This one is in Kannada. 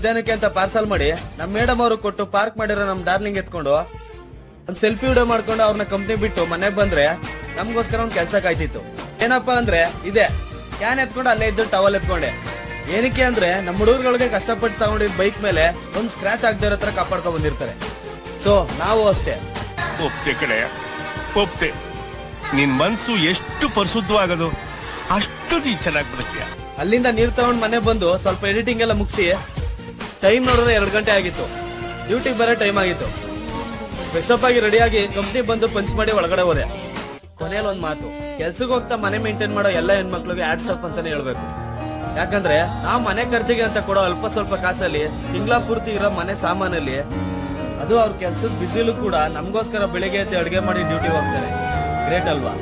ಇದೇನಕ್ಕೆ ಅಂತ ಪಾರ್ಸಲ್ ಮಾಡಿ ನಮ್ ಮೇಡಮ್ ಅವರು ಕೊಟ್ಟು ಪಾರ್ಕ್ ಮಾಡಿರೋ ನಮ್ ಡಾರ್ಲಿಂಗ್ ಎತ್ಕೊಂಡು ಒಂದ್ ಸೆಲ್ಫಿ ವಿಡಿಯೋ ಮಾಡ್ಕೊಂಡು ಅವ್ರನ್ನ ಕಂಪ್ನಿ ಬಿಟ್ಟು ಮನೆಗ್ ಬಂದ್ರೆ ನಮ್ಗೋಸ್ಕರ ಒಂದ್ ಕೆಲ್ಸ ಕಾಯ್ತಿತ್ತು. ಏನಪ್ಪಾ ಅಂದ್ರೆ ಇದೆ ಕ್ಯಾನ್ ಎತ್ಕೊಂಡು ಅಲ್ಲೇ ಇದ್ದು ಟವಲ್ ಎತ್ಕೊಂಡೆ. ಏನಕ್ಕೆ ಅಂದ್ರೆ ನಮ್ಮ ಹುಡುಗರುಗಳಿಗೆ ಕಷ್ಟಪಟ್ಟು ತಗೊಂಡಿದ್ ಬೈಕ್ ಮೇಲೆ ಒಂದ್ ಸ್ಕ್ರಾಚ್ ಆಗದೆ ಇರೋ ತರ ಕಾಪಾಡ್ಕೊಂಡ್ ಬಂದಿರ್ತಾರೆ. ಸೊ ನಾವು ಅಷ್ಟೇ. ಒಪ್ತೆ ಕಡೆ ಒಪ್ತೆ. ನಿನ್ ಮನ್ಸು ಎಷ್ಟು ಪರಿಶುದ್ಧವಾಗದು ಅಷ್ಟು ನೀ ಚೆನ್ನಾಗಿ ಬರುತ್ತೀಯ. ಅಲ್ಲಿಂದ ನೀರ್ ತಗೊಂಡ್ ಮನೆ ಬಂದು ಸ್ವಲ್ಪ ಎಡಿಟಿಂಗ್ ಎಲ್ಲ ಮುಗಿಸಿ ಟೈಮ್ ನೋಡಿದ್ರೆ 2 ಗಂಟೆ ಆಗಿತ್ತು. ಡ್ಯೂಟಿಗೆ ಬರೋ ಟೈಮ್ ಆಗಿತ್ತು. ಫ್ರೆಶಪ್ ಆಗಿ ರೆಡಿಯಾಗಿ ಕಂಪ್ನಿ ಬಂದು ಪಂಚ್ ಮಾಡಿ ಒಳಗಡೆ ಹೋದೆ. ಕೊನೆಯಲ್ಲಿ ಒಂದ್ ಮಾತು, ಕೆಲ್ಸಕ್ಕೆ ಹೋಗ್ತಾ ಮನೆ ಮೇಂಟೈನ್ ಮಾಡೋ ಎಲ್ಲ ಹೆಣ್ಮಕ್ಳಿಗೆ ಆಡ್ಸಪ್ ಅಂತಾನೆ ಹೇಳ್ಬೇಕು. ಯಾಕಂದ್ರೆ ನಾವು ಮನೆ ಖರ್ಚಿಗೆ ಅಂತ ಕೊಡೋ ಅಲ್ಪ ಸ್ವಲ್ಪ ಕಾಸಲ್ಲಿ ತಿಂಗಳ ಪೂರ್ತಿ ಇರೋ ಮನೆ ಸಾಮಾನಲ್ಲಿ ಅದು ಅವ್ರ ಕೆಲ್ಸದ ಬಿಸಿಲು ಕೂಡ ನಮ್ಗೋಸ್ಕರ ಬೆಳಿಗ್ಗೆ ಎದ್ದು ಅಡುಗೆ ಮಾಡಿ ಡ್ಯೂಟಿ ಹೋಗ್ತಾರೆ. ಗ್ರೇಟ್ ಅಲ್ವಾ?